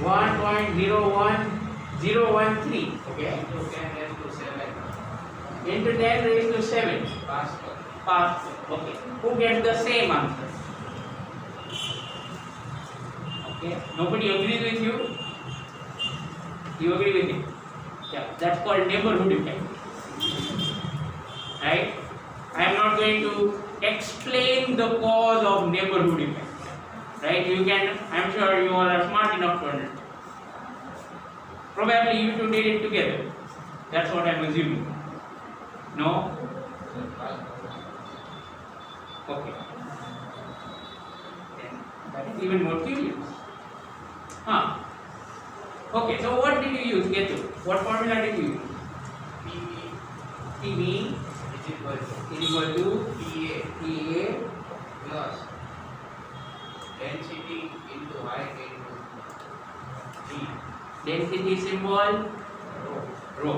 1.01013. Okay. Into 10 raised to 7. Past. Okay. Who gets the same answer? Okay. Nobody agrees with you? You agree with me? Yeah. That's called neighborhood effect. Right? I am not going to explain the cause of neighborhood effect. Right? You can, I am sure you all are smart enough to understand. Probably you two did it together. That's what I am assuming. No? Okay. Then that is even more curious. Okay, so what did you use? Get to? What formula did you use? PV is equal to PA plus density into height into G. Density symbol rho.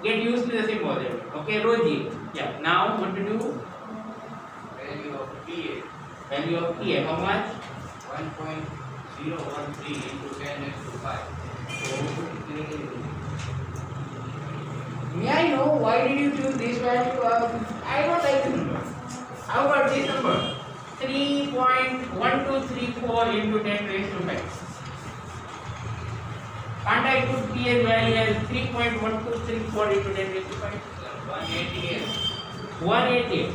Get used to the symbol there. Okay, rho G. Yeah. Now what to do? Value of PA. Value of PA. How much? 1.013 into 10 raised to 5. May I know why did you choose this value? I don't like this number. How about this number? 3.1234 into 10 raised to 5. Can't I put P's value as 3.1234 into 10 raised to 5? 188. 188.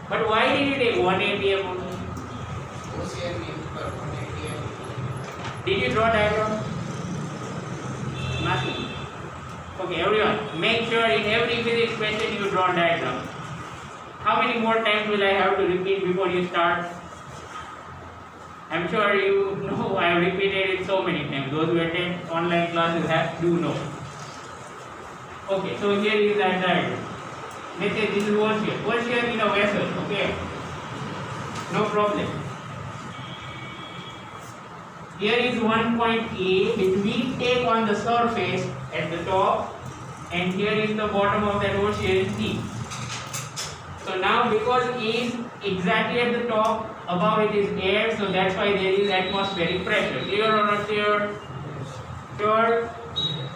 But why did you take 188 only? OCM is for 188. Did you draw diagram? Nothing. Okay, everyone, make sure in every physics question you draw diagram. How many more times will I have to repeat before you start? I'm sure you know I have repeated it so many times. Those who attend online classes do know. Okay, so here is that diagram. Let's say this is what's here. What's here in a vessel? Okay, no problem. Here is one point A which we take on the surface at the top, and here is the bottom of that ocean C. So now because A is exactly at the top, above it is air, so that's why there is atmospheric pressure. Clear or not clear? Sure.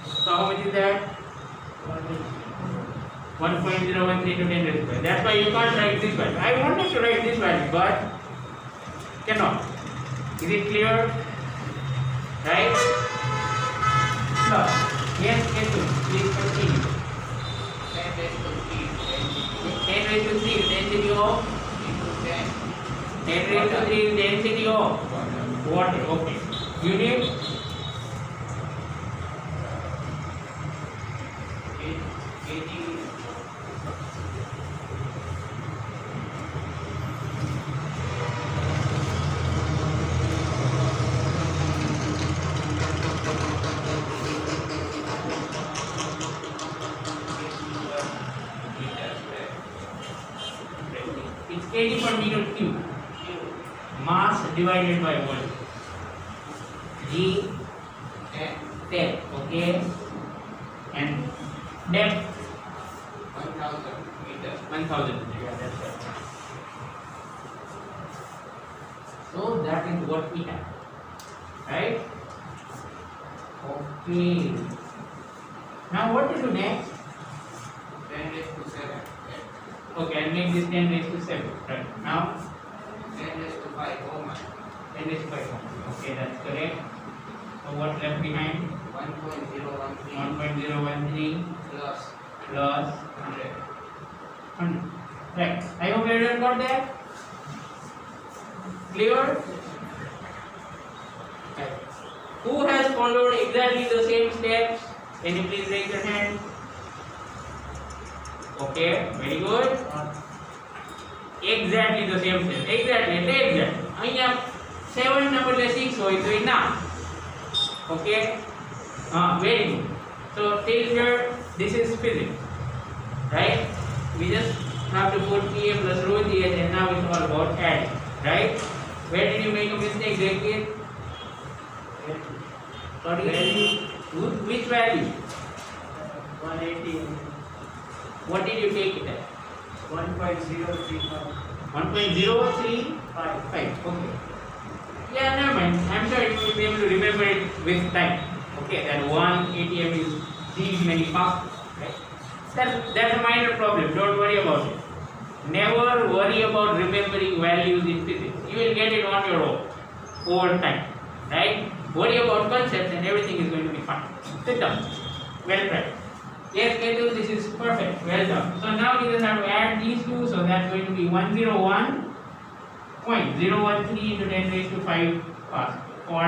So how much is that? 1.013 to 10 raised to 5. That's why you can't write this value. I wanted to write this value, but cannot. Is it clear? Right? Plus. Yes, please continue. 10 raised to 3. 10 raised to 3 density of? Into 10. 10 raised to 3 is density of water. Okay. Unit? kg. It's kg per meter cube. Mass divided by volume. G 10. Okay. And depth 1000 meters. 1000. Yeah, that's right. So that is what we have. Right? Okay. Now what to do next? 10 raised to 7. Okay, I'll make this 10 raised to 7. Right. Now 10 raised to 5. Oh my. 10 raised to 5. Okay, that's correct. So what left behind? 1.013 1.013 plus plus 100. 100. Right. I hope everyone got that. Clear? Right. Who has followed exactly the same steps? Can you please raise your hand? Okay, very good. Exactly the same steps. Exactly. અહીંયા 7 number 6 હોય તો ના. Okay. Very good. So till here this is physics. Right? We just have to put PA plus rho GH, and now it's all about adding. Right? Where did you make a mistake, Zakir? Sorry? Value. Which value? 180. What did you take it at? 1.035. 1.035. Okay. Yeah, never mind. I'm sure you will be able to remember it with time. Okay, that one ATM is these many parts, right? That's a minor problem. Don't worry about it. Never worry about remembering values in physics. You will get it on your own over time, right? Worry about concepts and everything is going to be fine. Sit down. Well tried. Yes, Ketu, this is perfect. Well done. So now we just have to add these two. So that's going to be 101.013 into 10 raised to 5 parts. Or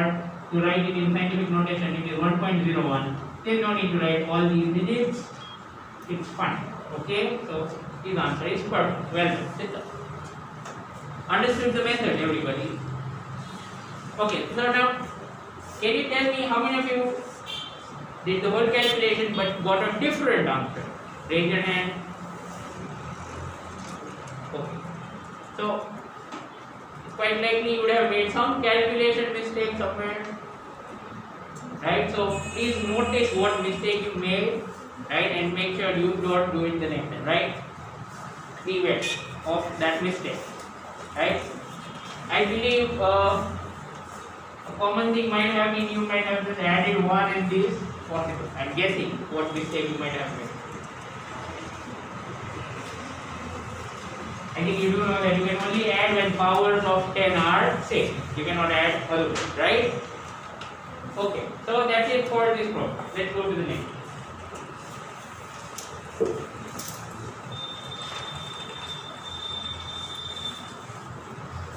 to write it in scientific notation, it is 1.01. There's no need to write all these digits. It's fine. Okay? So his answer is perfect. Well done. Sit down. Understood the method, everybody? Okay, so now can you tell me how many of you did the whole calculation but got a different answer? Raise your hand. Okay. So it's quite likely you would have made some calculation mistake somewhere. Right? So please notice what mistake you made, right? And make sure you don't do it the next time, right? Beware of that mistake. Right? I believe a common thing might have been you might have just added 1 and this possible. I'm guessing what mistake you might have made. I think you do know that you can only add when powers of 10 are same. You cannot add otherwise, right? Okay, so that's it for this problem. Let's go to the next.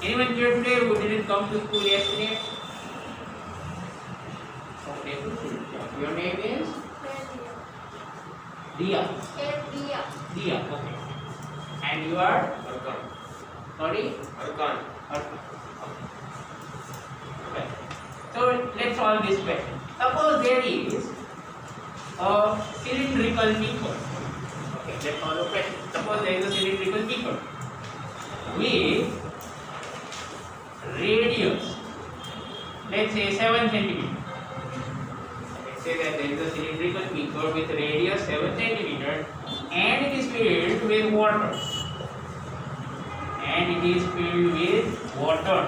Anyone here today who didn't come to school yesterday? Okay, your name is? Dia. Dia, okay. And you are? Arkan. Sorry? Arkan. Arkan. Okay. So let's solve this question. Suppose there is a cylindrical beaker. Okay, let's solve the question. Suppose there is a cylindrical beaker with radius, let's say 7 centimeter. Let's say that there is a cylindrical beaker with radius 7 centimeter and it is filled with water. And it is filled with water.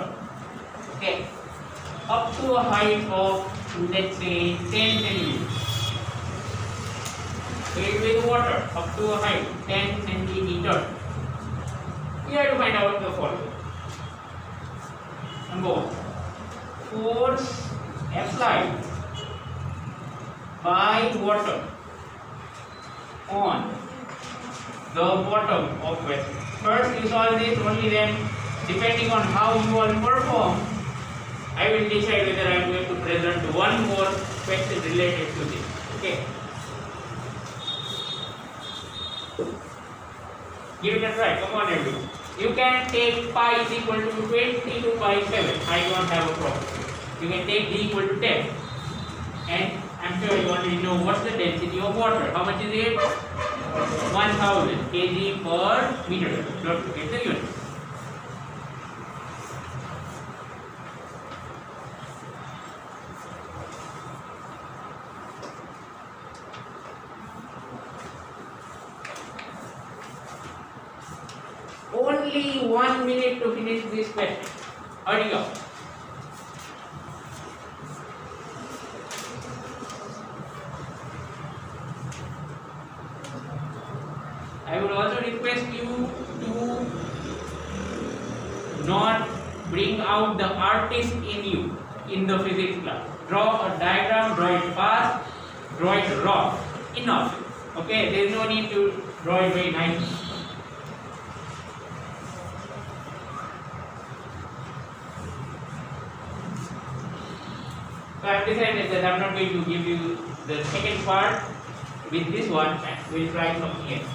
Okay. Up to a height of, let's say, 10 centimeters. Filled with water up to a height 10 centimeters. We have to find out the following. Number 1. Force applied by water on the bottom of vessel. First you solve this, only then depending on how you all perform, I will decide whether I am going to present one more question related to this. Okay. Give it a try. Come on, everyone. You can take pi is equal to 20 to pi 7. I don't have a problem. You can take d equal to 10. And I'm sure you already know what's the density of water. How much is it? 1000 kg per meter. Don't forget the unit. Only 1 minute to finish this question. Hurry up. I would also request you to not bring out the artist in you in the physics class. Draw a diagram, draw it fast, draw it raw. Enough. Okay, there is no need to draw it very nicely. So I have decided that I am not going to give you the second part with this one, and we will try something else.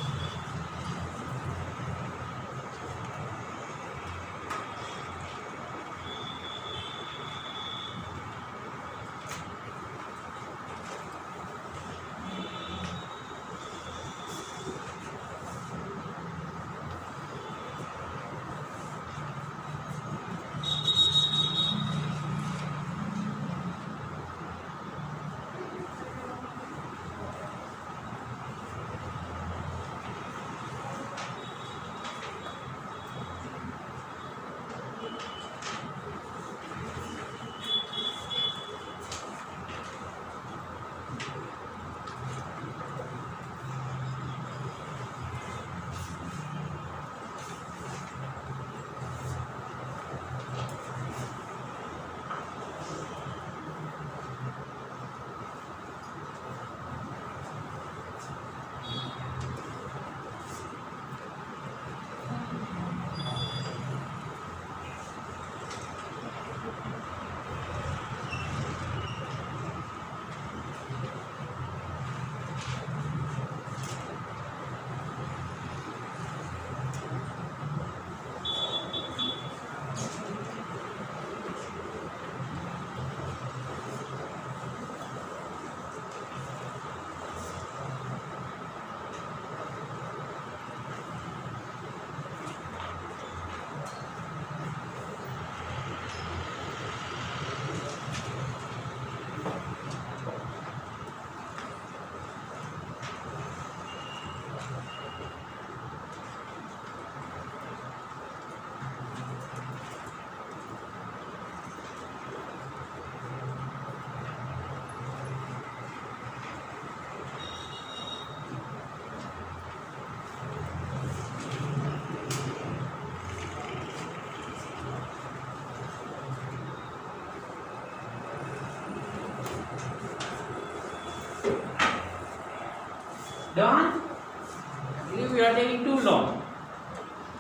Done? I believe you are taking too long.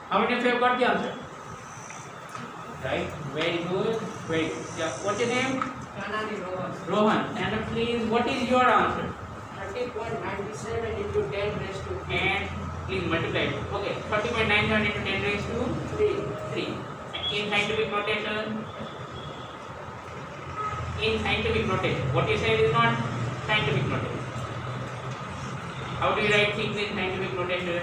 How many of you have got the answer? Right? Very good. Very good. Yeah. What's your name? Kanani Rohan. Rohan. Stand up, please. What is your answer? 30.97 into 10 raised to 3. And please multiply it. Okay. 30.97 into 10 raised to 3. In scientific notation. In scientific notation. What you said is not scientific notation. How do you write things in scientific notation?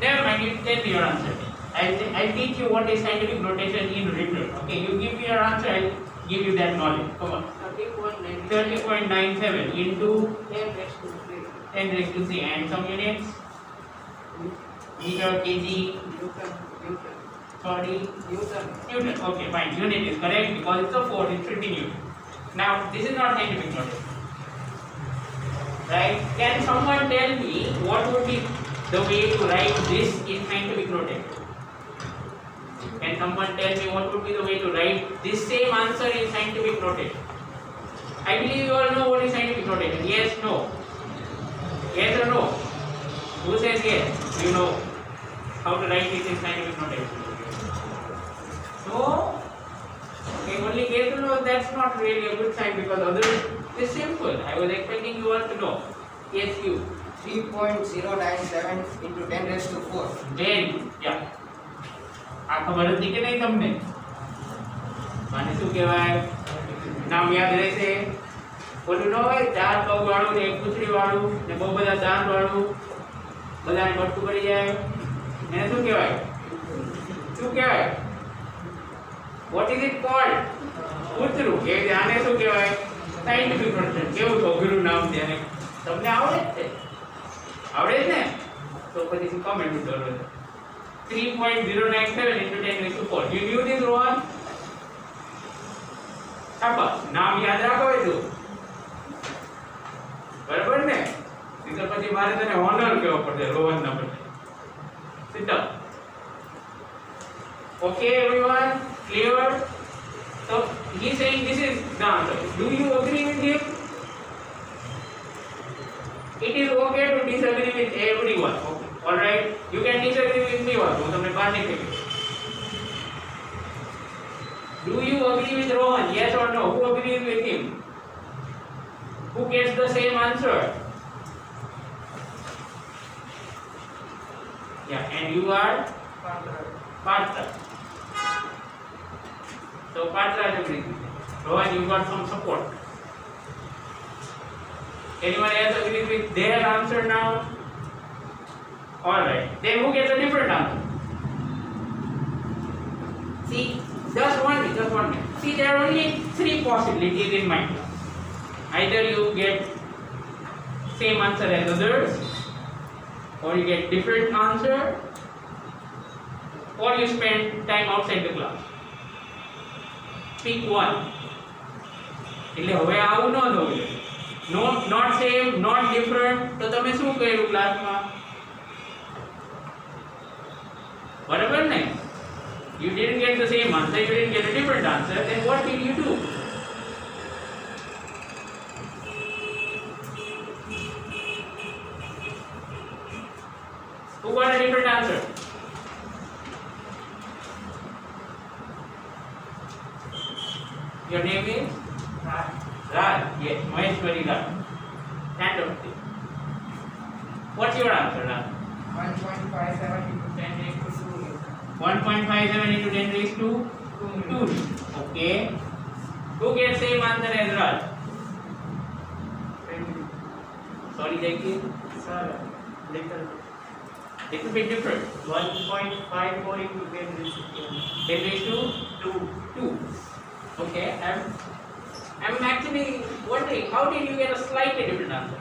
Never mind, you tell me your answer. I'll teach you what is scientific notation in written. Okay, you give me your answer, I'll give you that knowledge. Come on. 30.97 into 10 raised to 3. 10 raised to 3 and some units. Meter, kg, Newton. sorry, Newton. Newton. Okay, fine. Unit is correct because it's a force, it should be Newton. Now, this is not scientific notation. Right? Can someone tell me what would be the way to write this in scientific notation? Can someone tell me what would be the way to write this same answer in scientific notation? I believe you all know what is scientific notation. Yes, no? Yes or no? Who says yes? You know how to write this in scientific notation. No? Okay, only yes or no, that's not really a good sign because others, it's simple. I was expecting you all to know. Yes, you. 3.097 into 10 raised to 4. Very good. Yeah. આ ખબર હતી કે નહીં તમને? માને શું કહેવાય? નામ યાદ રહેશે? ઓલું ન હોય 4 પગ વાળું ને 1 પૂંછડી વાળું ને બહુ બધા દાંત વાળું બધાને બટકું પડી જાય એને શું કહેવાય? શું કહેવાય? What is it called? કૂતરું. એ આને શું કહેવાય? Scientific notation. કેવું અઘરું નામ છે અને તમને આવડે જ છે? આવડે જ ને? તો પછી શું કમેન્ટ કરો? 3.097 into 10 raised to 4. You knew this, Rohan? શાબાશ. નામ યાદ રાખો એટલું. બરાબર ને? તો પછી મારે તને હોનર કહેવો પડશે રોહન ના બદલે. Sit down. Okay, everyone? Clear? So he is saying this is the answer. Do you agree with him? It is okay to disagree with everyone. Okay. All right. You can disagree with me also. તમને બહાર નીકળી. Do you agree with Rohan? Yes or no? Who agrees with him? Who gets the same answer? Yeah, and you are Patra. So Patra agrees with him. Rohan, you got some support. Anyone else agrees with their answer now? Alright. Then who gets a different answer? See, just one minute. See, there are only 3 possibilities in my class. Either you get same answer as others, or you get different answer, or you spend time outside the class. Pick one. એટલે હવે આવું ન થવું જોઈએ. Not same, not different. તો તમે શું કર્યું ક્લાસમાં? બરાબર ને? You didn't get the same answer, you didn't get a different answer, then what did you do? Who got a different answer? Your name is? Raj. Yes, Maheshwari Raj. Stand up, please. What's your answer, Raj? 1.57 into 10 raised to 2. 1.57 into 10 raised to 2. Okay. Who gets same answer as Raj? Sorry, Jackie. Sir, little Little bit different. 1.54 into 10 raised to 10 raised to 2. Okay. I'm actually wondering how did you get a slightly different answer?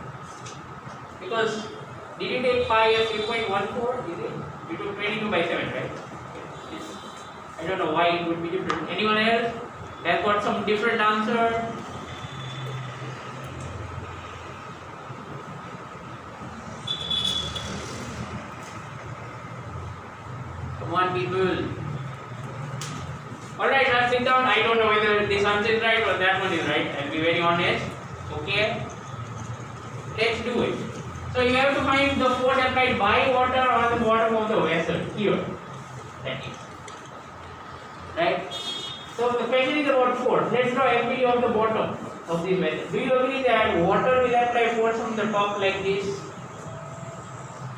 Because did you take pi as 3.14? Did it? You took 22/7, right? I don't know why it would be different. Anyone else has got some different answer? Come on, people. Alright, now sit down. I don't know whether this answer is right or that one is right. I'll be very honest. Okay? Let's do it. So you have to find the force applied by water on the bottom of the vessel here. That is. Right? So the question is about force. Let's draw FW of the bottom of this vessel. Do you agree that water will apply force on the top like this?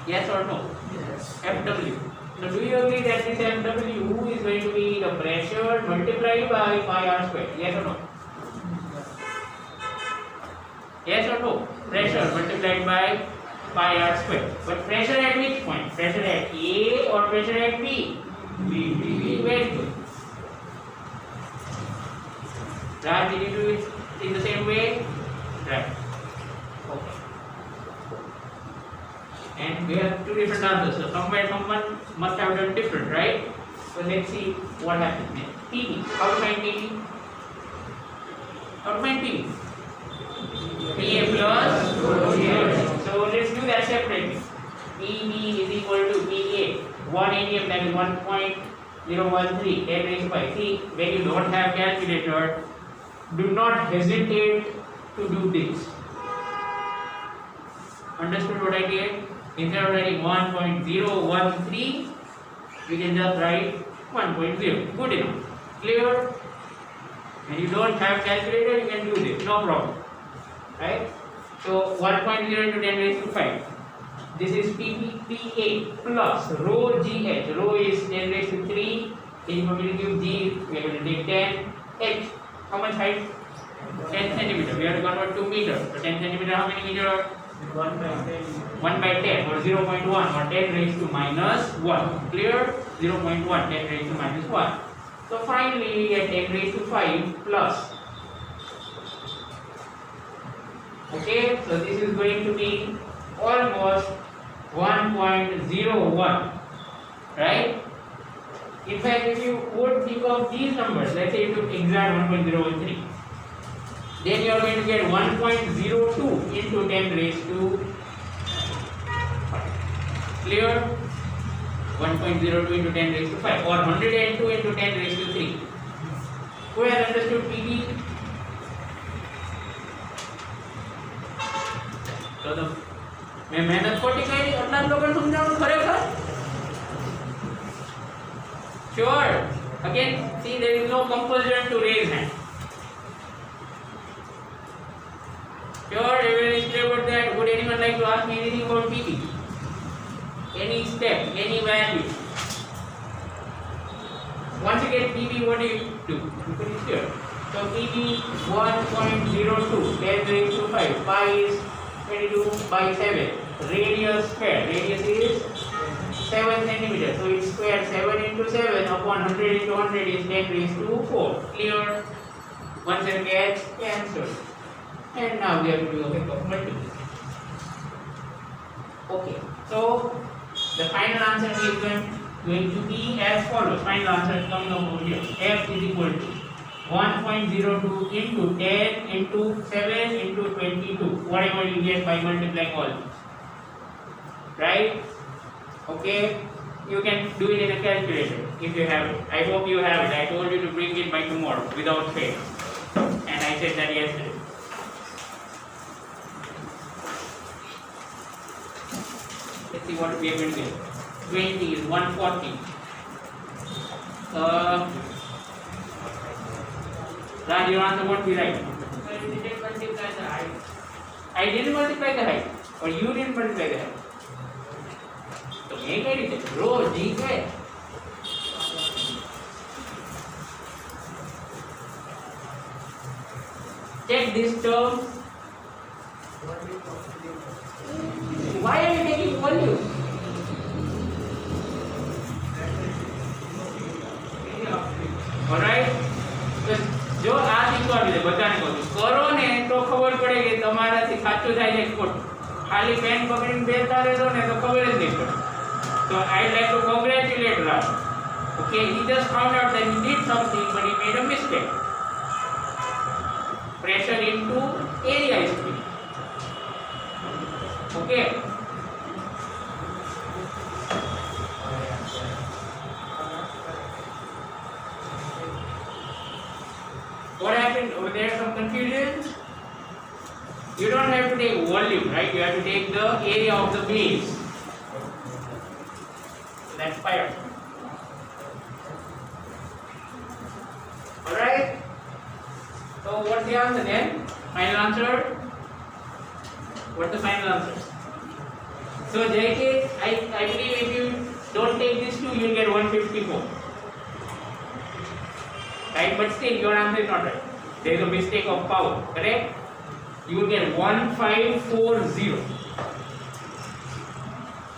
Yes or no? Yes. FW. So do you agree that this FW is going to be the pressure multiplied by pi r square? Yes or no? Yes or no? Pressure multiplied by pi r square. But pressure at which point? Pressure at A or pressure at B? B. Very good. Raj, did you do it in the same way? Right. Okay. And we have two different answers. So somewhere someone must have done different, right? So let's see what happens next. PV. How to find PV? How to find PV? PA plus rho. So let's do that separately. PV is equal to PA. 1 atm, that is 1.013 10 raised to 5. See, when you don't have calculator, do not hesitate to do this. Understood what I did? Instead of writing 1.013, we can just write 1.0. Good enough. Clear? When you don't have calculator, you can do this. No problem. Right? So 1.0 into 10 raised to 5. This is PA plus rho GH. Rho is 10 raised to 3. Then you are going to give G, we are going to take 10. H. How much height? 10 centimeter. We have to convert to meter. So 10 centimeter, how many meter? 1 by 10. 1 by 10 or 0.1 or 10 raised to minus 1. Clear? 0.1, 10 raised to minus 1. So finally we get 10 raised to 5 plus. Okay, so this is going to be almost 1.01. Right? In fact, if you would think of these numbers, let's say if you exact 1.013, then you are going to get 1.02 into 10 raised to 5. Clear? 1.02 into 10 raised to 5 or 102 into 10 raised to 3. Who has understood PV? So the मैं मेहनत खोटी करी अपना लोगों को समझाऊँ खरेखर? Sure. Again, see there is no compulsion to raise hand. Sure, everyone is clear about that. Would anyone like to ask me anything about PV? Any step, any value? Once you get PV, what do you do? You put it here. So PV 1.02, 10 raised to 5. Pi is 22 by 7. Radius square. Radius is 7 centimeters. So it's square 7 into 7 upon 100 into 100 is 10 raised to 4. Clear? Once and gets cancelled. And now we have to do a bit of multiplication. Okay. So the final answer is going to be as follows. Final answer is coming up over here. F is equal to 1.02 into 10 into 7 into 22. Whatever you get by multiplying all these. Right? Okay. You can do it in a calculator if you have it. I hope you have it. I told you to bring it by tomorrow without fail. And I said that yesterday. Let's see what we are going to get. 20 is 140. Raj, your answer won't be right. I didn't multiply the height. I didn't multiply the height. Or you didn't multiply the height. So make it. Rho G है. Check this term. Why are you taking volume? Alright? જો આ શીખવાનું છે બધાને કહું છું કરો ને તો ખબર પડે કે તમારાથી સાચું થાય છે કે ખોટું ખાલી પેન પકડીને બેસતા રહેશો ને તો ખબર જ નહીં પડે So I'd like to congratulate Raj. Okay, he just found out that he did something but he made a mistake. Pressure into area is free. Okay. What happened? Over there some confusion? You don't have to take volume, right? You have to take the area of the base. So that's pi. Alright? So what's the answer then? Final answer? What's the final answer? So JK, I believe if you don't take this 2, you'll get 154. Right? But still your answer is not right. There is a mistake of power, correct? You will get 1540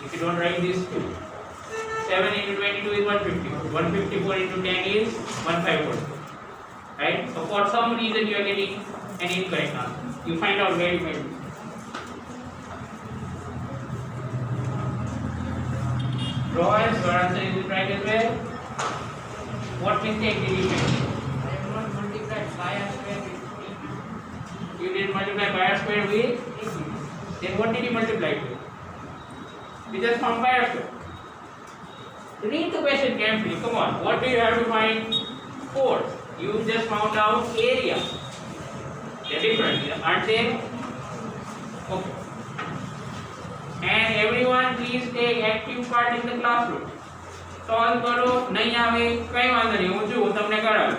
if you don't write this 2. 7 into 22 is 150. 154 into 10 is 154. Right? So for some reason you are getting an incorrect answer. You find out very well. Royce, your answer is right as well. What mistake did you make? I have not multiplied pi r square with 8. You did multiply pi r square with 8. Then what did you multiply with? You just found pi r square. Read the question carefully. Come on. What do you have to find? Force. You just found out area. They're different, aren't they? Okay. And everyone, please take active part in the classroom. Solve करो नहीं आवे कई वांधो नहीं હું છું તમને કરાવું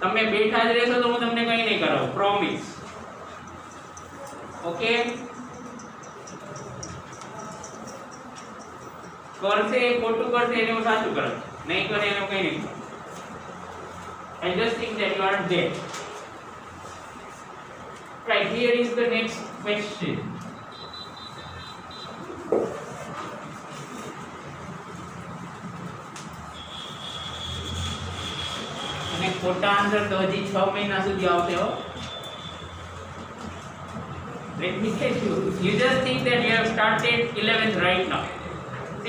તમે બેઠા જ રહેશો તો હું તમને કઈ નહીં કરાવું પ્રોમિસ ઓકે કરશે ખોટું કરશે એને હું સાચું કરાવું નહીં કરે એને હું કઈ નહીં કરાવું I just think that you are there. Right, here is the next question. અને ખોટા આન્સર તો હજી 6 મહિના સુધી આવશે હો. Let me tell you, you just think that you have started 11th right now.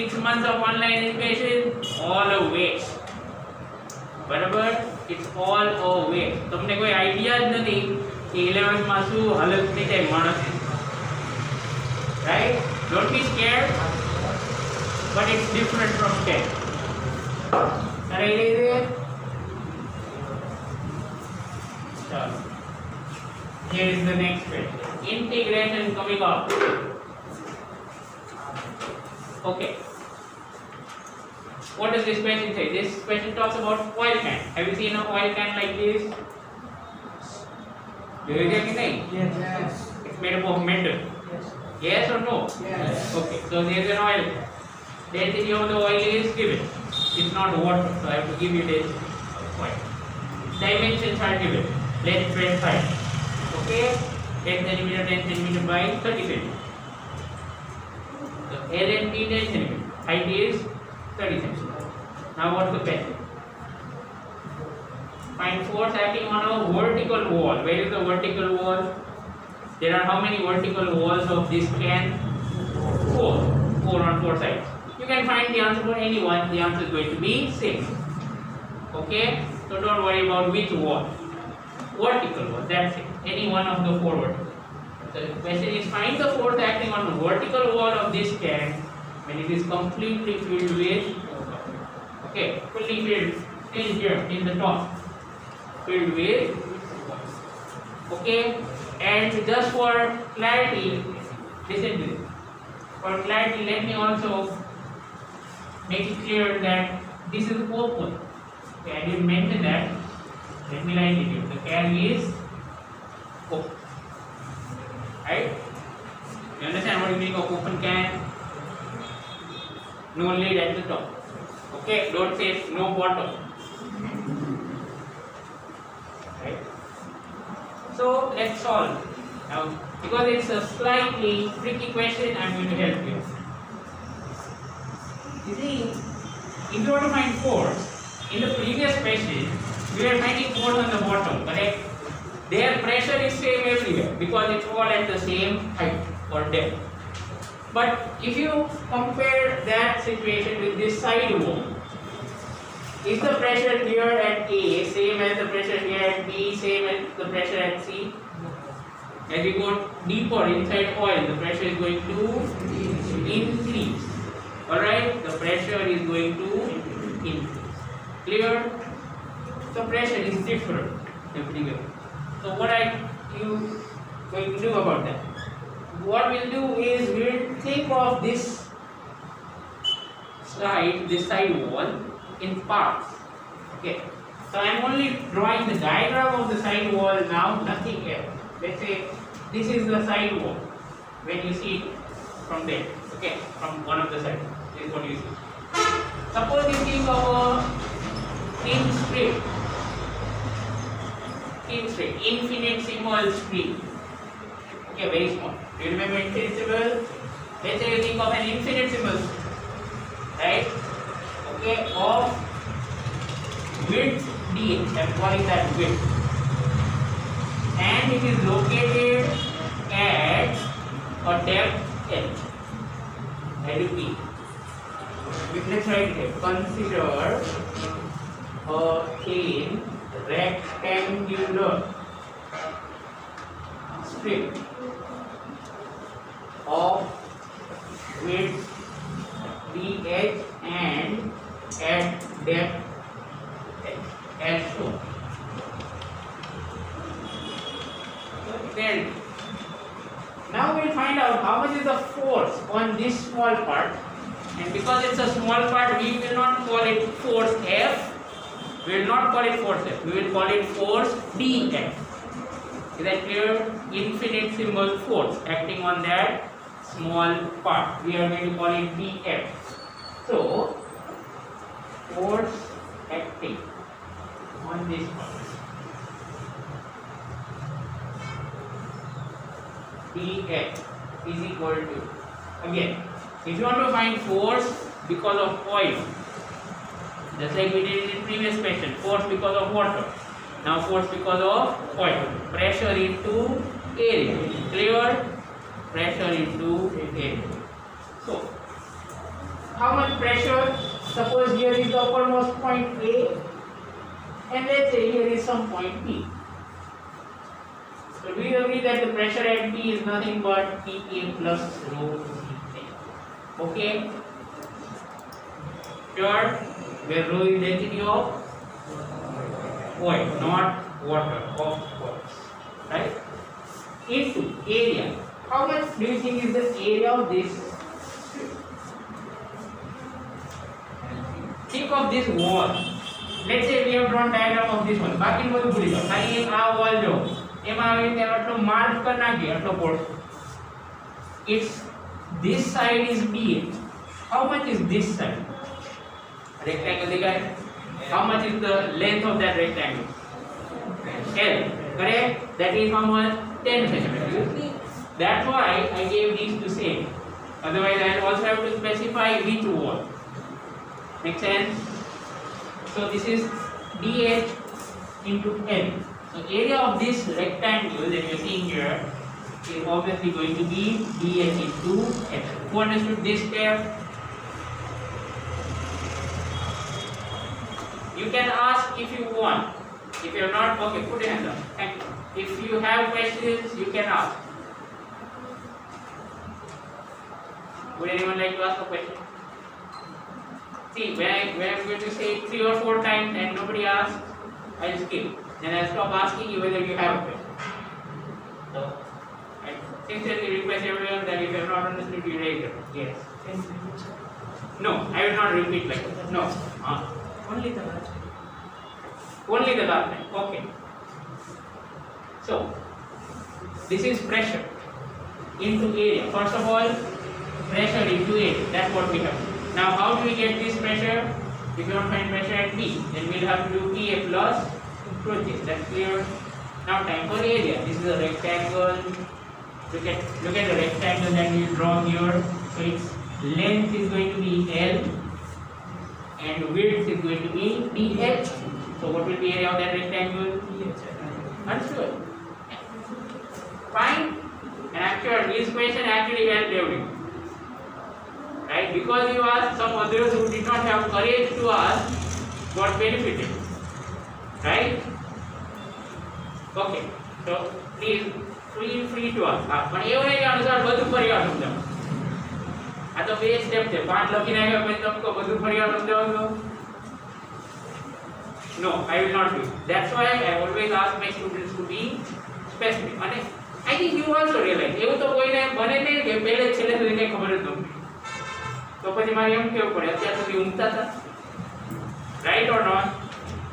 6 months of online education, all a waste. બરાબર? It's all a waste. તમને કોઈ આઈડિયા જ નથી કે 11th માં શું હાલત થઈ જાય માણસની. Right? Don't be scared. But it's different from 10. Are you there? Chalo. Here is the next question. Integration coming up. Okay. What does this question say? This question talks about oil can. Have you seen an oil can like this? Do you get it? Yes. It's made up of metal. Yes. Yes or no? Yes. Okay. So there is an oil can. Density of the oil is given. It's not water, so I have to give you density of oil. Dimensions are given. Length 25. Okay. 10 cm, 10 cm by 30 cm. So L and T 10 cm. Height is 30 cm. Now what's the question? Find force acting on a vertical wall. Where is the vertical wall? There are how many vertical walls of this can? 4. 4 on 4 sides. You can find the answer for anyone. The answer is going to be 6. Okay? So don't worry about which wall. Vertical wall. That's it. Any one of the 4 vertical. So the question is find the force acting on the vertical wall of this can when it is completely filled with, okay, fully filled till here in the top, filled with, okay. And just for clarity, listen to this. For clarity, let me also make it clear that this is open. Okay, I didn't mention that. Let me write it here. The can is open. Right? You understand what you mean of open can? No lid at the top. Okay, don't say no bottom. Right? So let's solve. Now, because it's a slightly tricky question, I'm going to help you. You see, if you want to find force, in the previous question, we were finding force on the bottom, correct? Their pressure is same everywhere because it's all at the same height or depth. But if you compare that situation with this side wall, is the pressure here at A same as the pressure here at B, same as the pressure at C? As you go deeper inside oil, the pressure is going to increase. Alright? The pressure is going to increase. Clear? So pressure is different everywhere. So what I you going to do about that? What we'll do is we'll think of this side wall in parts. Okay. So I am only drawing the diagram of the side wall now, nothing else. Let's say this is the side wall when you see it from there. Okay, from one of the sides. This is what you see. Suppose you think of a thin strip, infinitesimal strip. Okay, very small. Do you remember infinitesimal? Let's say you think of an infinitesimal strip, right? Okay, of width dx. I'm calling that width, and it is located at a depth L. I repeat. Let's write here. Consider a thin rectangular strip of width dh and at depth as shown. Then now we'll find out how much is the force on this small part, and because it's a small part we will not call it force F, we will not call it force F, we will call it force dF. Is that clear? Infinitesimal force acting on that small part, we are going to call it dF. So force acting on this part, dF is equal to, again, if you want to find force because of oil, just like we did in the previous question, force because of water, now force because of oil, pressure into area, clear? Pressure into area. So how much pressure? Suppose here is the uppermost point A, and let's say here is some point P. So we agree that the pressure at P is nothing but PA plus rho Cp. Okay? Sure? Where rho is density of oil, not water, of course. Right? Into area. How much do you think is the area of this? Think of this wall. Let's say we have drawn diagram of this one. બાકી બધું ભૂલી જાઓ. ખાલી એક આ wall જો. એમાં આવી રીતે આટલો માર્ક કરી નાખીએ આટલો portion. It's this side is BH. How much is this side? Rectangle દેખાય. How much is the length of that rectangle? L. Correct? That is how much? 10 centimeters. That's why I gave these to same. Otherwise I also have to specify which wall. Make sense? So this is DH into L. So area of this rectangle that you are seeing here is obviously going to be DH into L. Who understood this step? You can ask if you want. If you are not, okay, put your hand up. Thank you. If you have questions, you can ask. Would anyone like to ask a question? See, when I'm going to say it 3 or 4 times and nobody asks, I'll skip. Then I'll stop asking you whether you have a question. So, I sincerely request everyone that if you have not understood, you raise it. Yes. No, I will not repeat like that. No. Only the last. Only the last time. Okay. So, this is pressure into area. First of all, pressure into area. That's what we have. Now, how do we get this pressure? If you want to find pressure at P, then we'll have to do PA plus rho J. That's clear. Now, time for area. This is a rectangle. Look at the rectangle that we draw here. So its length is going to be L, and width is going to be DH. So what will be area of that rectangle? Understood? Fine. And I'm sure this question actually helped everyone. Right? Because you asked, some others who did not have courage to ask got benefited. Right? Okay. So please feel free to ask. પણ એવું નહીં કે અનુસાર બધું ફરિયાદ સમજાવો. આ તો બે સ્ટેપ છે. 5 લખીને આવ્યા પછી તમને બધું ફરિયાદ સમજાવો છો. No, I will not do. That's why I always ask my students to be specific. અને I think you also realise એવું તો કોઈને બને નહીં કે પહેલે છેલ્લે સુધી કંઈ ખબર જ ન પડે. તો પછી મારે એમ કેવું પડે અત્યાર સુધી ઊંઘતા હતા, right or not?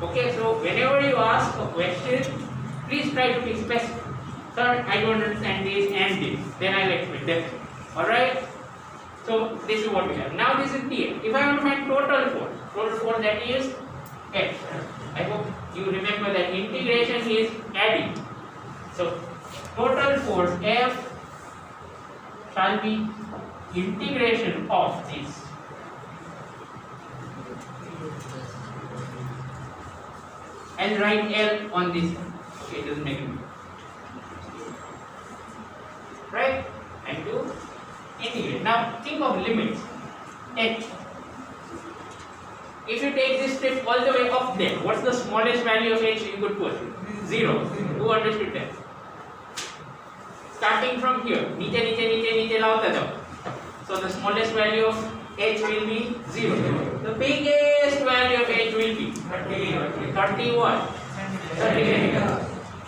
Okay, so whenever you ask a question, please try to be specific. Sir, I don't understand this and this. Then I'll explain that. All right. So this is what we have. Now this is T. If I want to find total force that is F. I hope you remember that integration is adding. So total force F shall be integration of this. And write L on this. Okay, it doesn't make it. Right? And do integrate. Now think of limits. H. If you take this strip all the way up there, what's the smallest value of H you could put? 0. Who understood that? Starting from here, niche लाओ जाओ. So the smallest value of H will be 0. The biggest value of H will be 31. 30.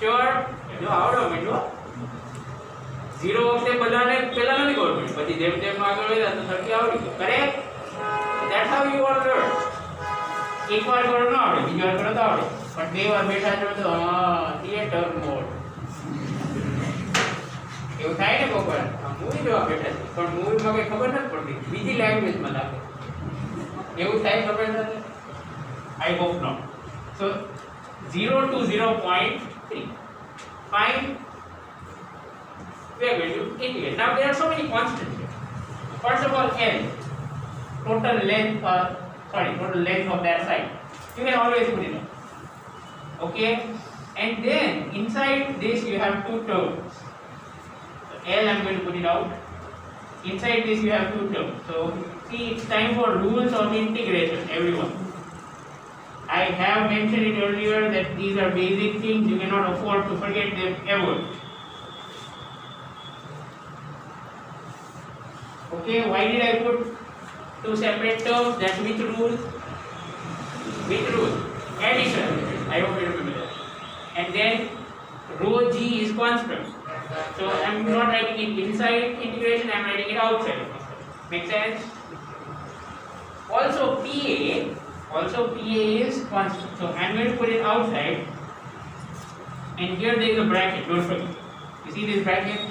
Sure? જો આવડો બેટો 0 વખતે બધાને પહેલા નથી ખબર પડી, પછી જેમ જેમ આગળ વધ્યા તો 30 આવડી ગયું. Correct? That's how you all learn. એકવાર કરો ન આવડે, બીજી વાર કરો તો આવડે, પણ બે વાર બેઠા છો તો થિયેટર મોડ એવું થાય ને કોક વાર. મૂવી જોવા બેઠા છે પણ મૂવીમાં કંઈ ખબર નથી પડતી, બીજી લેંગ્વેજમાં લાગે એવું થાય, ખબર નથી? I hope not. So 0 to 0.3. Find we are going to integrate. Now there are so many constants here. First of all, L, total length of that side. You can always put it in. Okay, and then inside this you have two terms. So L, I'm going to put it out. Inside this you have two terms. So see, it's time for rules of integration, everyone. I have mentioned it earlier that these are basic things, you cannot afford to forget them ever. Okay, why did I put two separate terms? That's which rule? Which rule? Addition. I hope you remember that. And then rho g is constant. So I'm not writing it inside integration, I'm writing it outside. Make sense? Also PA is constant. So I'm going to put it outside. And here there is a bracket, don't forget. You see this bracket?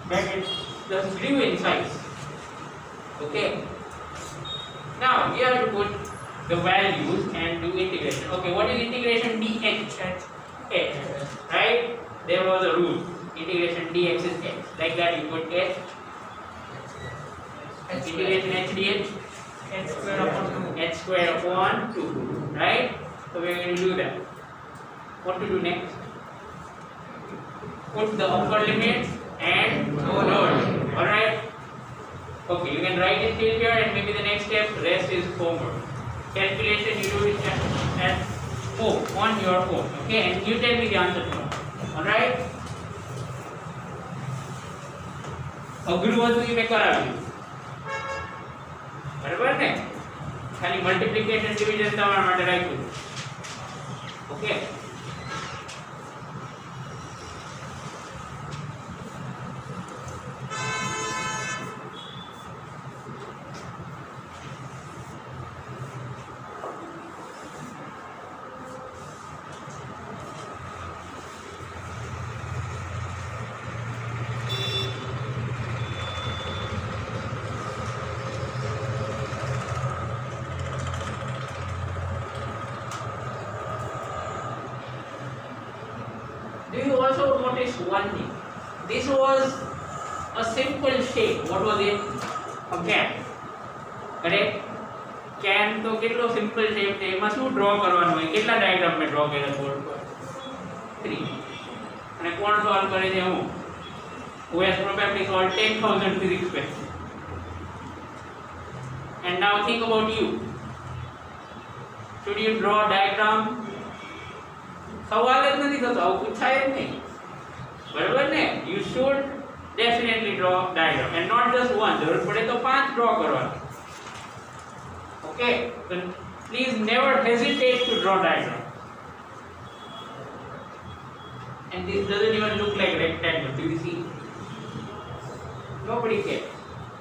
Bracket plus grew in size. Okay. Now we have to put the values and do integration. Okay, what is integration? dx at h, right? There was a rule. Integration dx is h. Like that you put h. Integration h dx. H square upon 2. Right? So we are going to do that. What to do next? Put the upper limit and lower limit. Alright? Okay, you can write it till here and maybe the next step, rest is homework. Calculation you do it at home, on your phone. Okay, and you tell me the answer tomorrow. Alright? અઘરું હતું એ મેં કરાવ્યું, બરાબર ને? ખાલી multiplication division તમારા માટે રાખ્યું. Okay, do you also notice one thing? This was a simple shape. What was it? A can. Correct? Can તો કેટલો સિમ્પલ શેપ છે, એમાં શું ડ્રો કરવાનું હોય? કેટલા ડાયાગ્રામ મેં ડ્રો કર્યા બોર્ડ પર? 3. અને કોણ સોલ્વ કરે છે? હું. Who has probably solved 10,000 physics questions. And now think about you. Should you draw a diagram? સવાલ જ નથી થતો, આવું પૂછાય જ નહીં, બરાબર ને? You should definitely draw diagram and not just one. જરૂર પડે તો 5 draw કરવાના. Okay, so please never hesitate to draw diagram. And this doesn't even look like rectangle. Do you see? Nobody cares.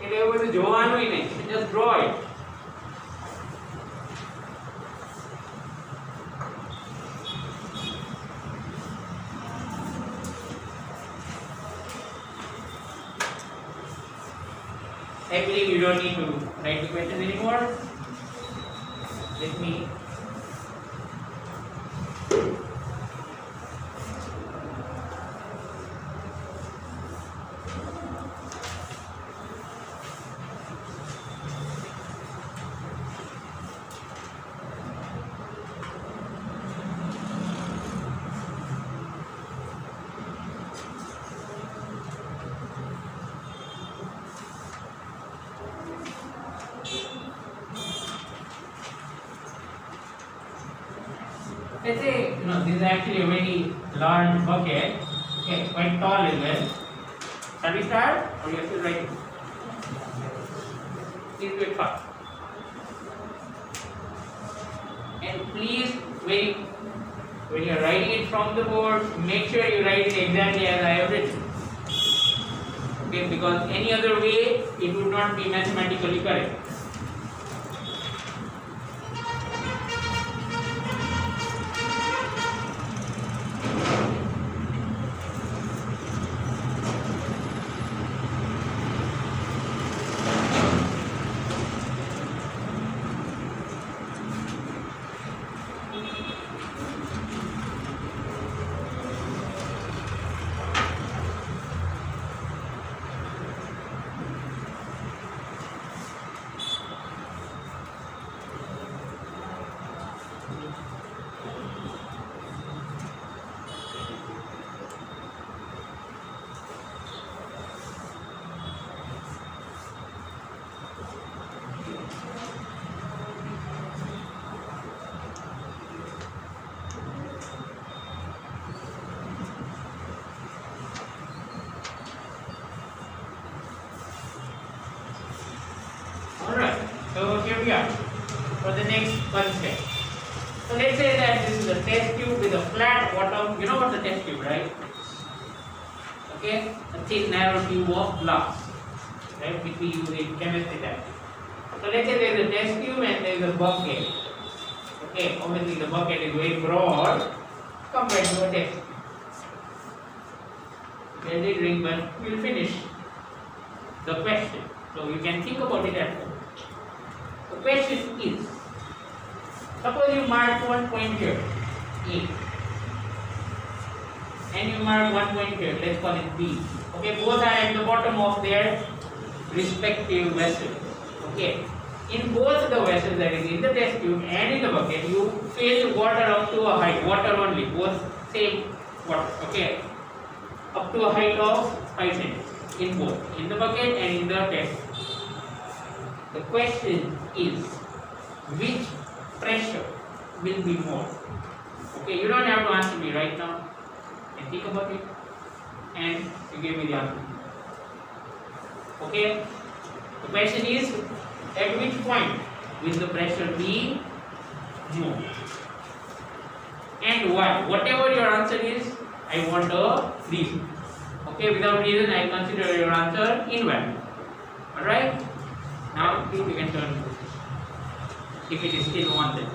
એટલે એવું બધું જોવાનું નહીં. Just draw it. I believe you don't need to write the question anymore. Let me. Let's say, this is actually a very large bucket, okay, quite tall as well. Shall we start, or you have to write it? Please do it fast. And please, when you are writing it from the board, make sure you write it exactly as I have written. Okay, because any other way, it would not be mathematically correct. Alright, so here we are for the next concept. So let's say that this is a test tube with a flat bottom. You know what the test tube, right? Okay, a thin narrow tube of glass, right, which we use in chemistry lab. So let's say there is a test tube and there is a bucket. Okay, obviously the bucket is very broad compared to a test tube. There's a drink, but we'll finish the question. So you can think about it at home. The question is, suppose you mark one point here, A, and you mark one point here, let's call it B. Okay, both are at the bottom of their respective vessels. Okay, in both the vessels, that is in the test tube and in the bucket, you fill water up to a height, water only, both same water. Okay, up to a height of 5 centimeters. In both, in the bucket and in the test. The question is, which pressure will be more? Okay, you don't have to answer me right now. And think about it, and you give me the answer. Okay, the question is, at which point will the pressure be more? And why? Whatever your answer is, I want a reason. Okay, without reason, I consider your answer invalid. Alright? Now, please you can turn if it is still wanted.